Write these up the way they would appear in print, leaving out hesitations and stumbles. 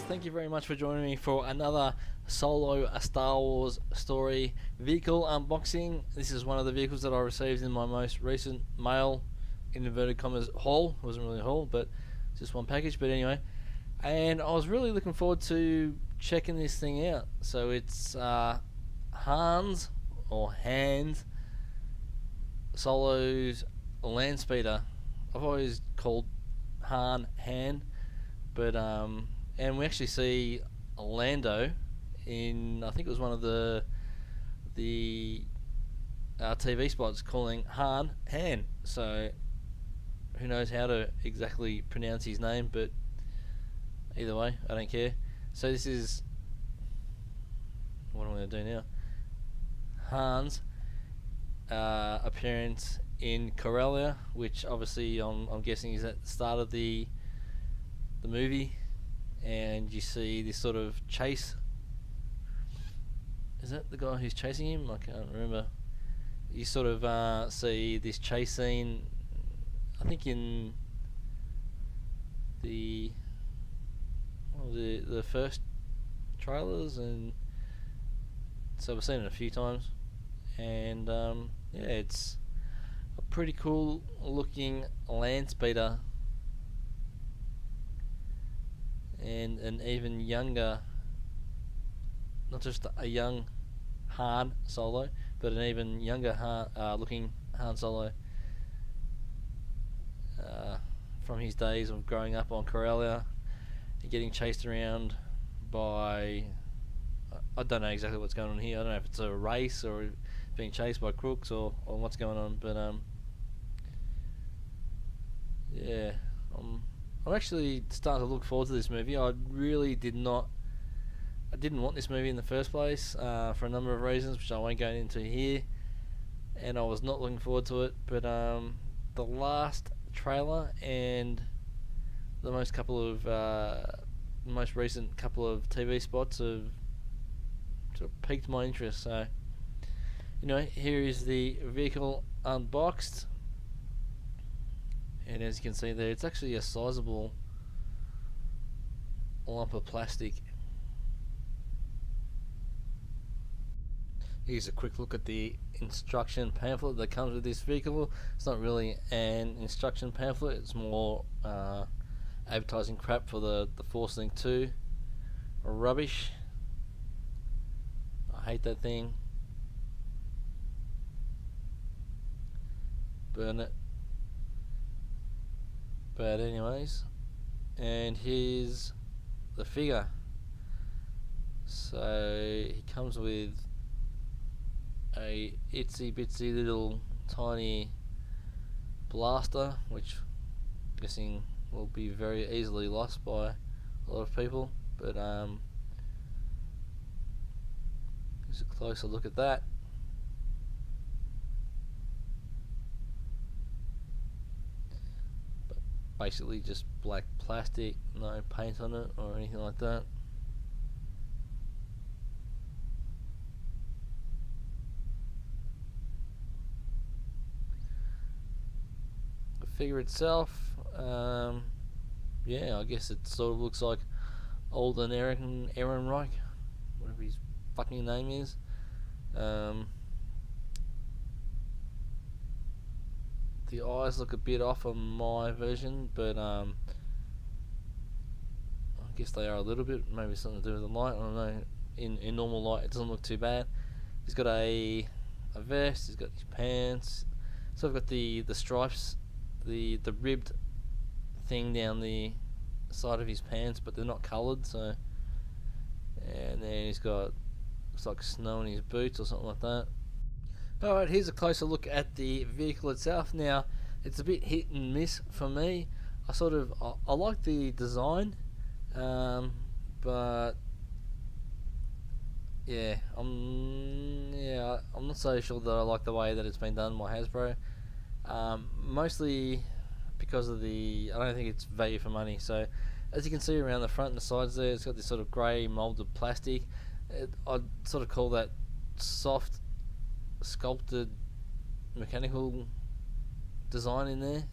thank you very much for joining me for another solo Star Wars story vehicle unboxing. This is one of the vehicles that I received in my most recent mail, in inverted commas, haul. It wasn't really a haul, but just one package. But anyway, and I was really looking forward to checking this thing out. So it's Hans Solo's Landspeeder. I've always called Han, but and we actually see Lando in, I think it was one of the TV spots calling Han. So who knows how to exactly pronounce his name, but either way, I don't care. So this is, what am I going to do now? Han's appearance in Corellia, which obviously I'm guessing is at the start of the movie, and you see this sort of chase. Is that the guy who's chasing him? I can't remember. You sort of see this chase scene, I think in the first trailers, and so we've seen it a few times, and yeah, it's a pretty cool looking Landspeeder, and an even younger, not just a young Han Solo, but an even younger looking Han Solo from his days of growing up on Corellia and getting chased around by, I don't know exactly what's going on here. I don't know if it's a race or being chased by crooks or what's going on, but yeah, I'm actually starting to look forward to this movie. I didn't want this movie in the first place for a number of reasons, which I won't go into here, and I was not looking forward to it. But the last trailer and the most recent couple of TV spots have sort of piqued my interest. So, here is the vehicle unboxed. And as you can see there, it's actually a sizable lump of plastic. Here's a quick look at the instruction pamphlet that comes with this vehicle. It's not really an instruction pamphlet, it's more advertising crap for the Force Link 2. Rubbish. I hate that thing. Burn it. But anyways, and here's the figure. So he comes with a itsy bitsy little tiny blaster, which I'm guessing will be very easily lost by a lot of people. But here's a closer look at that. Basically just black plastic, no paint on it or anything like that. The figure itself, yeah, I guess it sort of looks like Alden Ehrenreich, whatever his fucking name is. The eyes look a bit off on my version, but I guess they are a little bit. Maybe something to do with the light. I don't know. In normal light, it doesn't look too bad. He's got a vest. He's got his pants. So I've got the stripes, the ribbed thing down the side of his pants, but they're not coloured. So, and then he's got, looks like snow in his boots or something like that. Alright, here's a closer look at the vehicle itself. Now, it's a bit hit and miss for me. I like the design, but yeah, I'm not so sure that I like the way that it's been done by Hasbro. Mostly because of I don't think it's value for money. So, as you can see around the front and the sides there, it's got this sort of grey moulded plastic. I'd sort of call that soft sculpted mechanical design in there.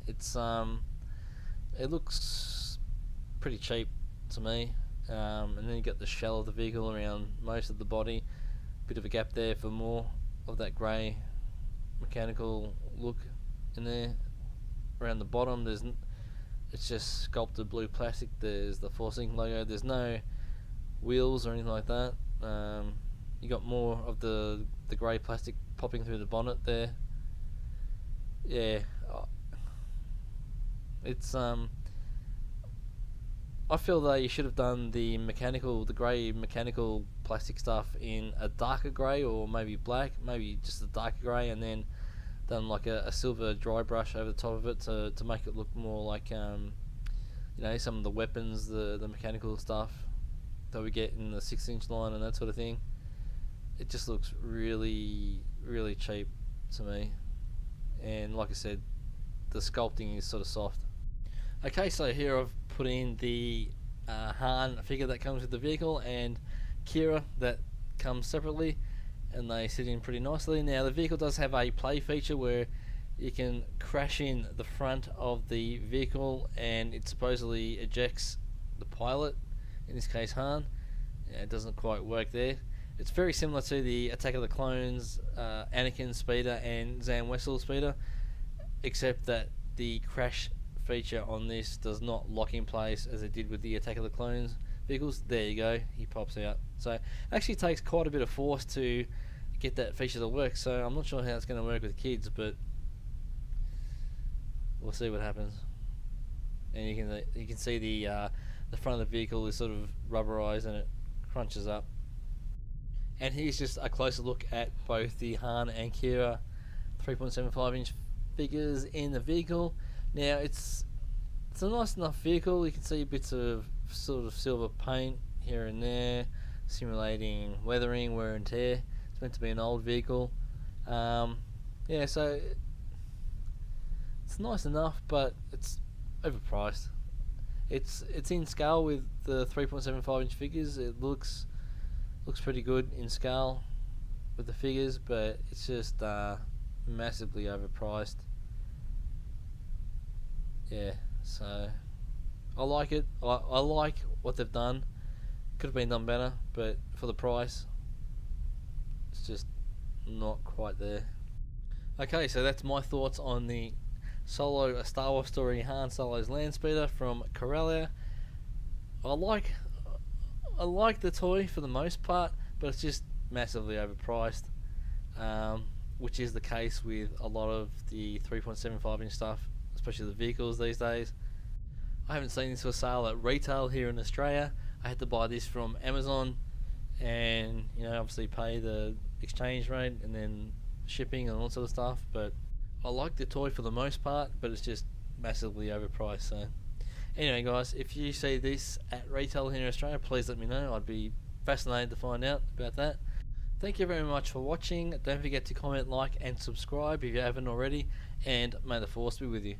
It looks pretty cheap to me. and then you got the shell of the vehicle around most of the body. Bit of a gap there for more of that grey mechanical look in there. Around the bottom, it's just sculpted blue plastic. There's the Force Link logo. There's no wheels or anything like that. You got more of the grey plastic popping through the bonnet there. Yeah, it's I feel that you should have done the grey mechanical plastic stuff in a darker grey, or maybe black, maybe just a darker grey, and then done like a silver dry brush over the top of it to make it look more like some of the weapons, the mechanical stuff that we get in the 6-inch line and that sort of thing. It just looks really, really cheap to me, and like I said, the sculpting is sort of soft. Okay, so here I've put in the Han figure that comes with the vehicle and Kira that comes separately, and they sit in pretty nicely. Now the vehicle does have a play feature where you can crash in the front of the vehicle and it supposedly ejects the pilot, in this case Han. Yeah, it doesn't quite work there. It's very similar to the Attack of the Clones Anakin speeder and Zam Wesell speeder, except that the crash feature on this does not lock in place as it did with the Attack of the Clones vehicles. There you go, he pops out. So it actually takes quite a bit of force to get that feature to work, so I'm not sure how it's going to work with kids, but we'll see what happens. And you can see the front of the vehicle is sort of rubberized and it crunches up. And here's just a closer look at both the Han and Kira 3.75 inch figures in the vehicle. Now it's a nice enough vehicle. You can see bits of sort of silver paint here and there, simulating weathering, wear and tear. It's meant to be an old vehicle. Yeah, so it's nice enough, but it's overpriced. It's in scale with the 3.75 inch figures. It looks pretty good in scale with the figures, but it's just massively overpriced. Yeah, so I like it. I like what they've done. Could have been done better, but for the price, it's just not quite there. Okay, so that's my thoughts on the Solo: A Star Wars Story Han Solo's Landspeeder from Corellia. I like the toy for the most part, but it's just massively overpriced, which is the case with a lot of the 3.75 inch stuff, especially the vehicles these days. I haven't seen this for sale at retail here in Australia. I had to buy this from Amazon, and obviously pay the exchange rate and then shipping and all sort of stuff. But I like the toy for the most part, but it's just massively overpriced. So anyway, guys, if you see this at retail here in Australia, please let me know. I'd be fascinated to find out about that. Thank you very much for watching. Don't forget to comment, like and subscribe if you haven't already, and may the Force be with you.